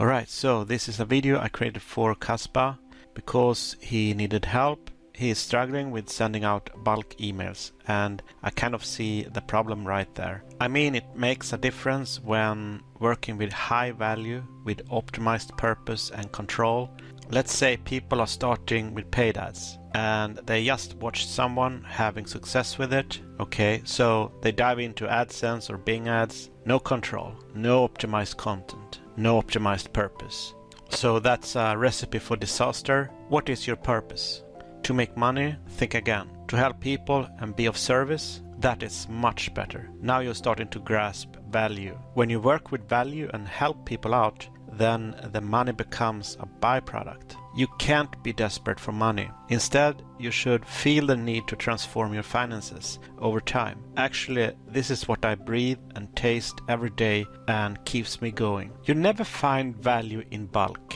Alright, so this is a video I created for Casbah because he needed help. He is struggling with sending out bulk emails, and I kind of see the problem right there. I mean, it makes a difference when working with high value, with optimized purpose and control. Let's say people are starting with paid ads and they just watched someone having success with it. Okay, so they dive into AdSense or Bing ads. No control, no optimized content, no optimized purpose. So that's a recipe for disaster. What is your purpose? To make money? Think again. To help people and be of service? That is much better. Now you're starting to grasp value. When you work with value and help people out, then the money becomes a byproduct. You can't be desperate for money. Instead, you should feel the need to transform your finances over time. Actually, this is what I breathe and taste every day and keeps me going. You never find value in bulk.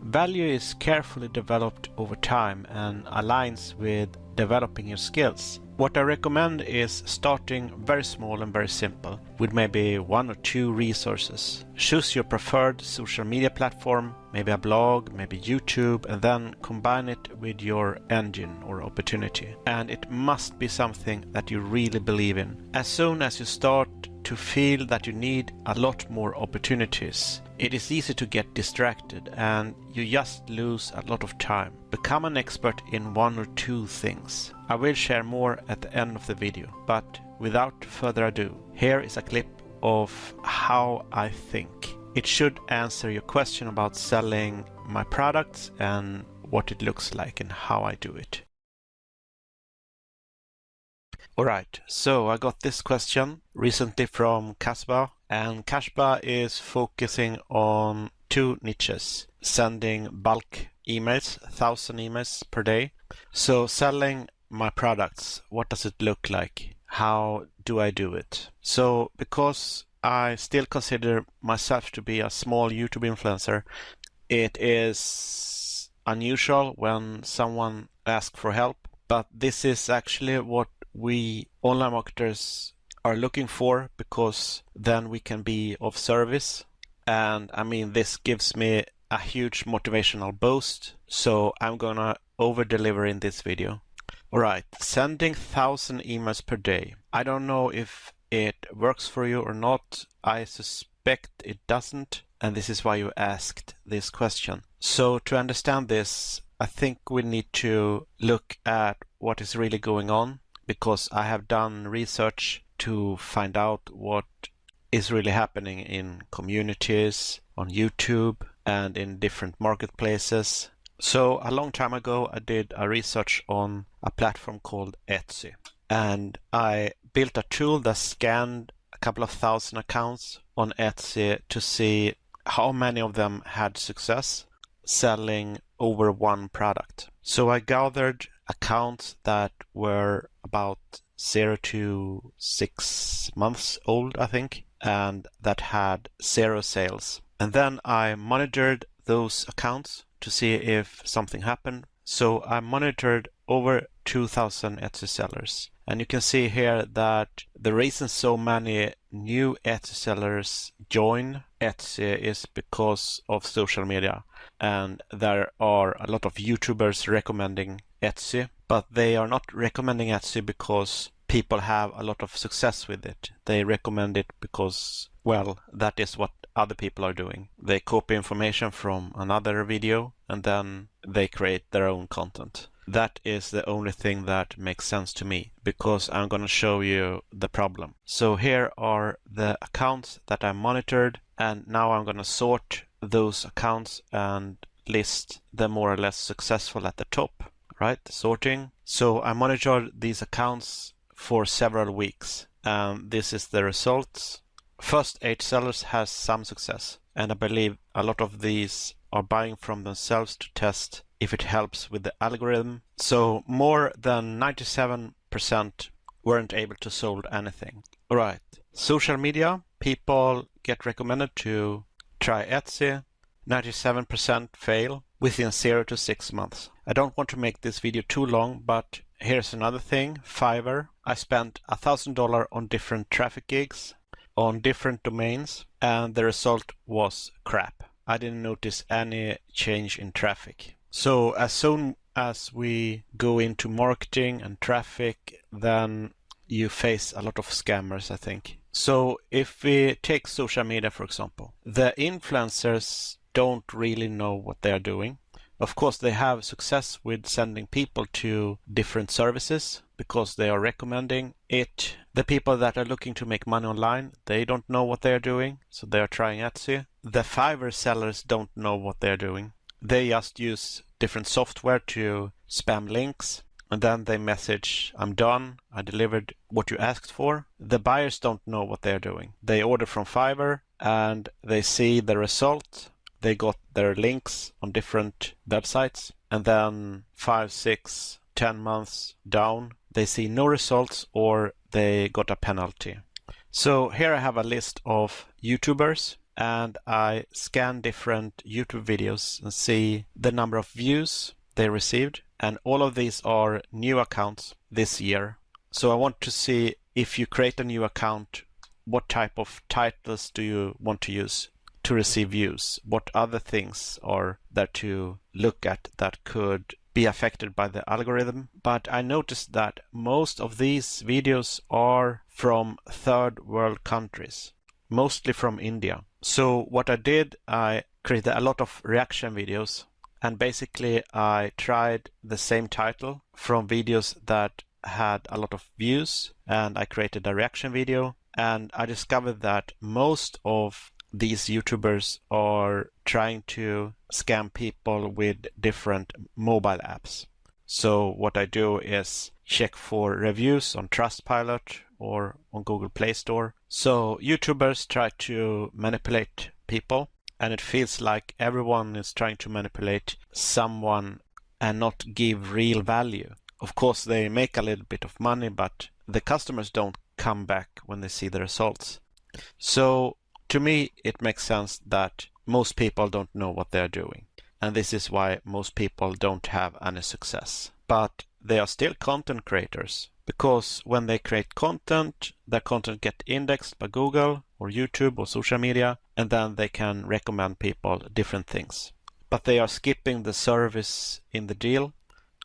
Value is carefully developed over time and aligns with developing your skills. What I recommend is starting very small and very simple, with maybe 1 or 2 resources. Choose your preferred social media platform, maybe a blog, maybe YouTube, and then combine it with your engine or opportunity. And it must be something that you really believe in. As soon as you start to feel that you need a lot more opportunities, it is easy to get distracted and you just lose a lot of time. Become an expert in 1 or 2 things. I will share more at the end of the video, but without further ado, here is a clip of how I think. It should answer your question about selling my products and what it looks like and how I do it. Alright, so I got this question recently from Casbah, and Casbah is focusing on 2 niches: sending bulk emails, 1,000 emails per day. So selling my products, what does it look like? How do I do it? So because I still consider myself to be a small YouTube influencer, it is unusual when someone asks for help, but this is actually what we online marketers are looking for, because then we can be of service. And I mean, this gives me a huge motivational boost, so I'm gonna over deliver in this video. Alright, sending 1,000 emails per day. I don't know if it works for you or not. I suspect it doesn't, and this is why you asked this question. So to understand this, I think we need to look at what is really going on, because I have done research to find out what is really happening in communities, on YouTube, and in different marketplaces. So a long time ago, I did a research on a platform called Etsy, and I built a tool that scanned a couple of 1,000 accounts on Etsy to see how many of them had success selling over 1 product. So I gathered accounts that were about 0 to 6 months old, I think, and that had 0 sales. And then I monitored those accounts to see if something happened. So I monitored over 2,000 Etsy sellers. And you can see here that the reason so many new Etsy sellers join Etsy is because of social media. And there are a lot of YouTubers recommending Etsy, but they are not recommending Etsy because people have a lot of success with it. They recommend it because, well, that is what other people are doing. They copy information from another video and then they create their own content. That is the only thing that makes sense to me, because I'm going to show you the problem. So here are the accounts that I monitored, and now I'm going to sort those accounts and list the more or less successful at the top, right? Sorting. So I monitored these accounts for several weeks, and this is the results. First 8 sellers has some success, and I believe a lot of these are buying from themselves to test if it helps with the algorithm. So more than 97% weren't able to sold anything. Alright, social media, people get recommended to try Etsy. 97% fail within 0 to 6 months. I don't want to make this video too long, but here's another thing. Fiverr. I spent $1,000 on different traffic gigs on different domains, and the result was crap. I didn't notice any change in traffic. So as soon as we go into marketing and traffic, then you face a lot of scammers, I think. So if we take social media, for example, the influencers don't really know what they are doing. Of course, they have success with sending people to different services because they are recommending it. The people that are looking to make money online, they don't know what they are doing, so they are trying Etsy. The Fiverr sellers don't know what they are doing. They just use different software to spam links, and then they message, I'm done, I delivered what you asked for. The buyers don't know what they are doing. They order from Fiverr and they see the result. They got their links on different websites, and then 5, 6, 10 months down, they see no results or they got a penalty. So here I have a list of YouTubers, and I scan different YouTube videos and see the number of views they received. And all of these are new accounts this year. So I want to see, if you create a new account, what type of titles do you want to use to receive views? What other things are there to look at that could be affected by the algorithm? But I noticed that most of these videos are from third world countries, mostly from India. So what I did, I created a lot of reaction videos, and basically I tried the same title from videos that had a lot of views, and I created a reaction video, and I discovered that most of these YouTubers are trying to scam people with different mobile apps. So what I do is check for reviews on Trustpilot or on Google Play Store. So YouTubers try to manipulate people, and it feels like everyone is trying to manipulate someone and not give real value. Of course, they make a little bit of money, but the customers don't come back when they see the results. So to me, it makes sense that most people don't know what they're doing. And this is why most people don't have any success. But they are still content creators, because when they create content, their content get indexed by Google or YouTube or social media, and then they can recommend people different things. But they are skipping the service in the deal.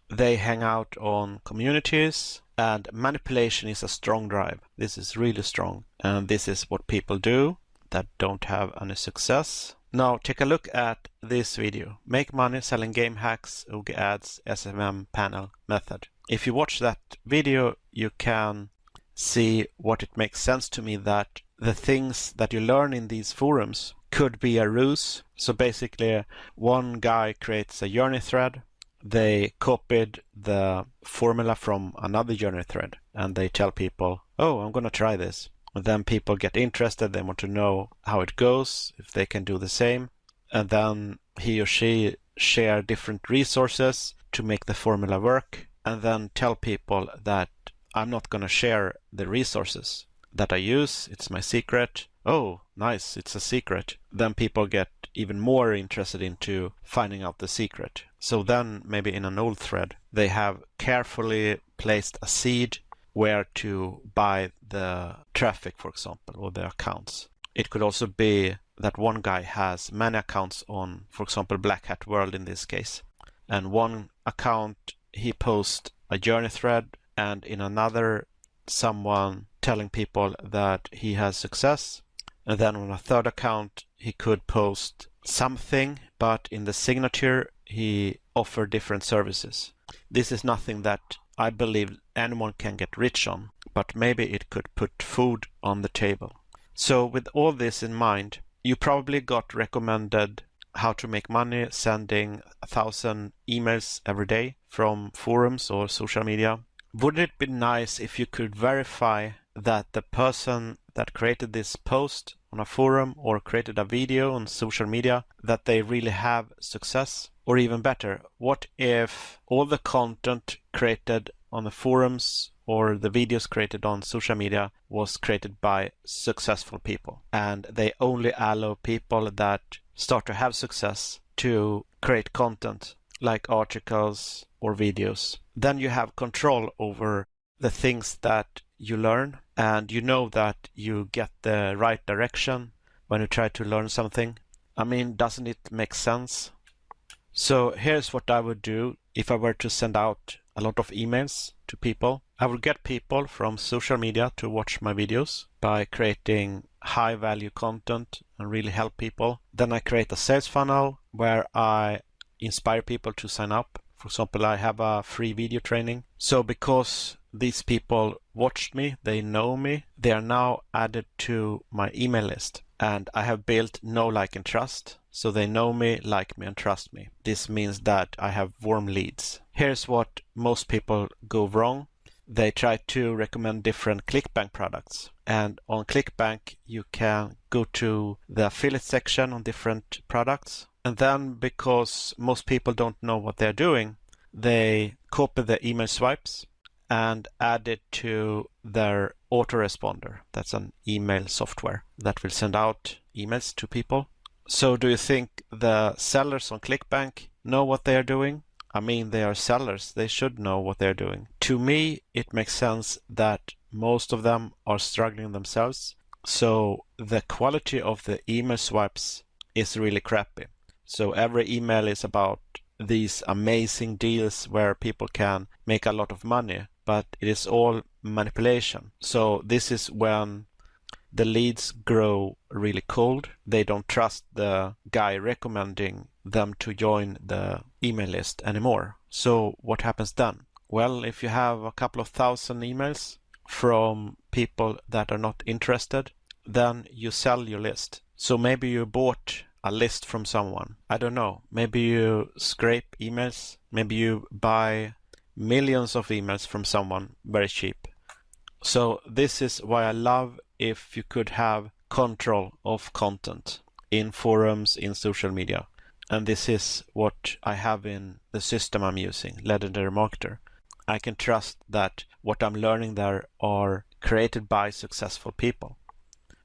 They hang out on communities, and manipulation is a strong drive. This is really strong. And this is what people do that don't have any success. Now take a look at this video. Make money selling game hacks, OG ads, SMM panel method. If you watch that video, you can see what it makes sense to me, that the things that you learn in these forums could be a ruse. So basically, one guy creates a journey thread. They copied the formula from another journey thread, and they tell people, oh, I'm going to try this. And then people get interested. They want to know how it goes, if they can do the same. And then he or she share different resources to make the formula work, and then tell people that I'm not going to share the resources that I use. It's my secret. Oh, nice. It's a secret. Then people get even more interested into finding out the secret. So then maybe in an old thread, they have carefully placed a seed where to buy the traffic, for example, or the accounts. It could also be that one guy has many accounts on, for example, Black Hat World in this case. And one account, he posts a journey thread, and in another, someone telling people that he has success. And then on a third account, he could post something, but in the signature, he offered different services. This is nothing that I believe anyone can get rich on, but maybe it could put food on the table. So with all this in mind, you probably got recommended how to make money sending 1,000 emails every day from forums or social media. Wouldn't it be nice if you could verify that the person that created this post on a forum or created a video on social media, that they really have success? Or even better, what if all the content created on the forums or the videos created on social media was created by successful people, and they only allow people that start to have success to create content like articles or videos? Then you have control over the things that you learn, and you know that you get the right direction when you try to learn something. I mean, doesn't it make sense? So here's what I would do if I were to send out a lot of emails to people. I would get people from social media to watch my videos by creating high value content and really help people. Then I create a sales funnel where I inspire people to sign up. For example, I have a free video training. So because these people watched me, they know me, they are now added to my email list. And I have built know, like, and trust. So they know me, like me, and trust me. This means that I have warm leads. Here's what most people go wrong. They try to recommend different ClickBank products. And on ClickBank, you can go to the affiliate section on different products. And then because most people don't know what they're doing, they copy the email swipes and add it to their autoresponder. That's an email software that will send out emails to people. So do you think the sellers on ClickBank know what they are doing? I mean, they are sellers. They should know what they're doing. To me, it makes sense that most of them are struggling themselves. So the quality of the email swipes is really crappy. So every email is about these amazing deals where people can make a lot of money, but it is all manipulation. So this is when the leads grow really cold. They don't trust the guy recommending them to join the email list anymore. So what happens then? Well, if you have a couple of thousand emails from people that are not interested, then you sell your list. So maybe you bought a list from someone. I don't know. Maybe you scrape emails. Maybe you buy millions of emails from someone very cheap. So this is why I love if you could have control of content in forums, in social media. And this is what I have in the system I'm using, Legendary Marketer. I can trust that what I'm learning there are created by successful people.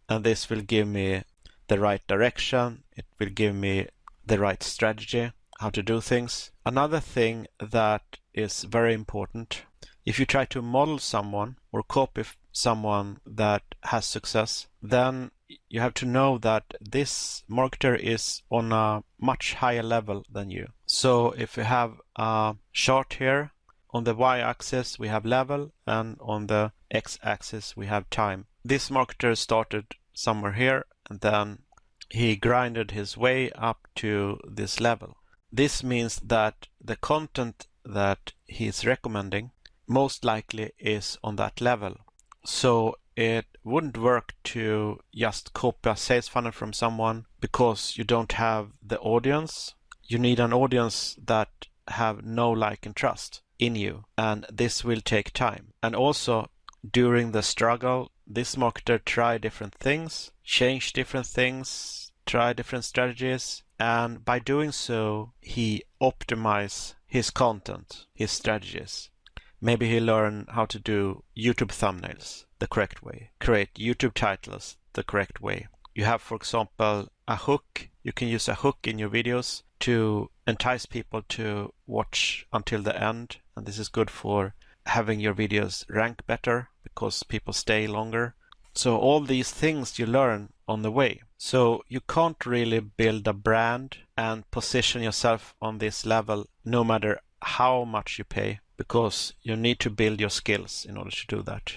And this will give me the right direction. It will give me the right strategy, how to do things. Another thing that is very important, if you try to model someone or copy someone that has success, then you have to know that this marketer is on a much higher level than you. So if you have a chart here, on the y-axis we have level, and on the x-axis we have time. This marketer started somewhere here, and then he grinded his way up to this level. This means that the content that he's recommending most likely is on that level. So it wouldn't work to just copy a sales funnel from someone because you don't have the audience. You need an audience that have know, like, and trust in you, and this will take time. And also during the struggle, this marketer try different things, change different things, try different strategies, and by doing so he optimize his content, his strategies. Maybe he learn how to do YouTube thumbnails the correct way, create YouTube titles the correct way. You have, for example, a hook. You can use a hook in your videos to entice people to watch until the end. And this is good for having your videos rank better because people stay longer. So all these things you learn on the way. So you can't really build a brand and position yourself on this level no matter how much you pay, because you need to build your skills in order to do that.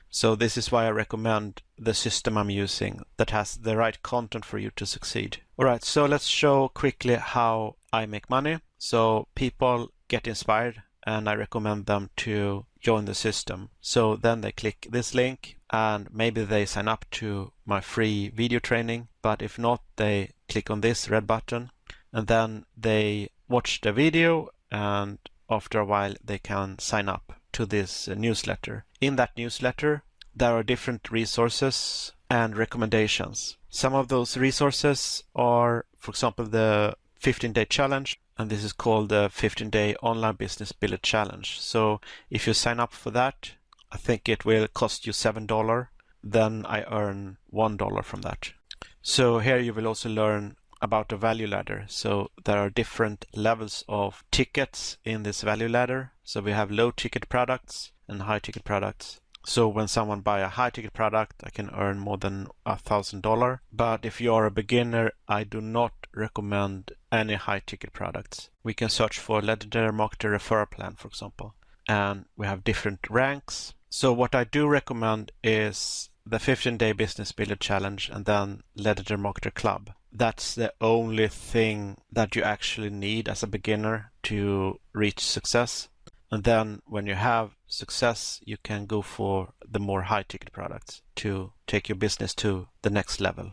So this is why I recommend the system I'm using that has the right content for you to succeed. Alright, so let's show quickly how I make money. So people get inspired and I recommend them to join the system. So then they click this link and maybe they sign up to my free video training. But if not, they click on this red button and then they watch the video, and after a while they can sign up to this newsletter. In that newsletter there are different resources and recommendations. Some of those resources are, for example, the 15-day challenge, and this is called the 15-day online business builder challenge. So if you sign up for that, I think it will cost you $7. Then I earn $1 from that. So here you will also learn about a value ladder. So there are different levels of tickets in this value ladder. So we have low ticket products and high ticket products. So when someone buy a high ticket product, I can earn more than $1,000. But if you are a beginner, I do not recommend any high ticket products. We can search for Legendary Marketer Referral Plan, for example, and we have different ranks. So what I do recommend is the 15-day Business Builder Challenge and then Legendary Marketer Club. That's the only thing that you actually need as a beginner to reach success. And then when you have success, you can go for the more high ticket products to take your business to the next level.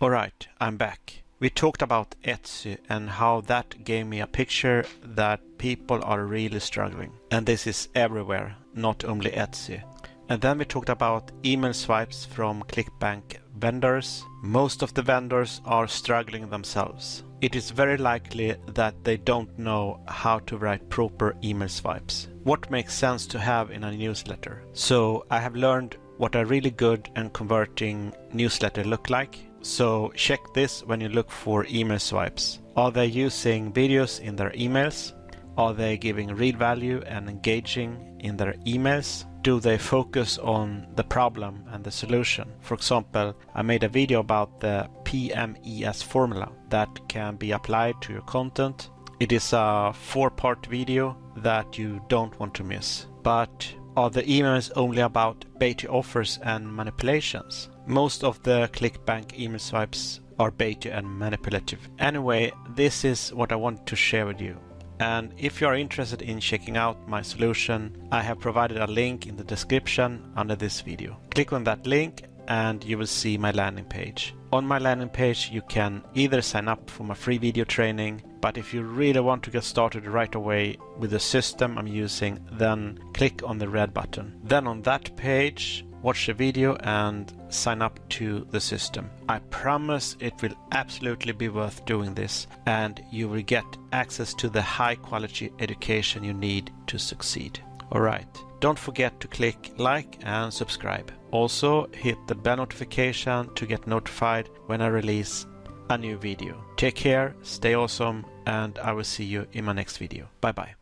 All right, I'm back. We talked about Etsy and how that gave me a picture that people are really struggling. And this is everywhere, not only Etsy. And then we talked about email swipes from ClickBank vendors. Most of the vendors are struggling themselves. It is very likely that they don't know how to write proper email swipes. What makes sense to have in a newsletter? So I have learned what a really good and converting newsletter look like. So check this when you look for email swipes. Are they using videos in their emails? Are they giving real value and engaging in their emails? Do they focus on the problem and the solution? For example, I made a video about the PMES formula that can be applied to your content. It is a 4-part video that you don't want to miss. But are the emails only about baity offers and manipulations? Most of the ClickBank email swipes are baity and manipulative. Anyway, this is what I want to share with you. And if you are interested in checking out my solution, I have provided a link in the description under this video. Click on that link and you will see my landing page. On my landing page, you can either sign up for my free video training, but if you really want to get started right away with the system I'm using, then click on the red button. Then on that page, watch the video and sign up to the system. I promise it will absolutely be worth doing this, and you will get access to the high quality education you need to succeed. Alright, don't forget to click like and subscribe. Also hit the bell notification to get notified when I release a new video. Take care, stay awesome, and I will see you in my next video. Bye bye.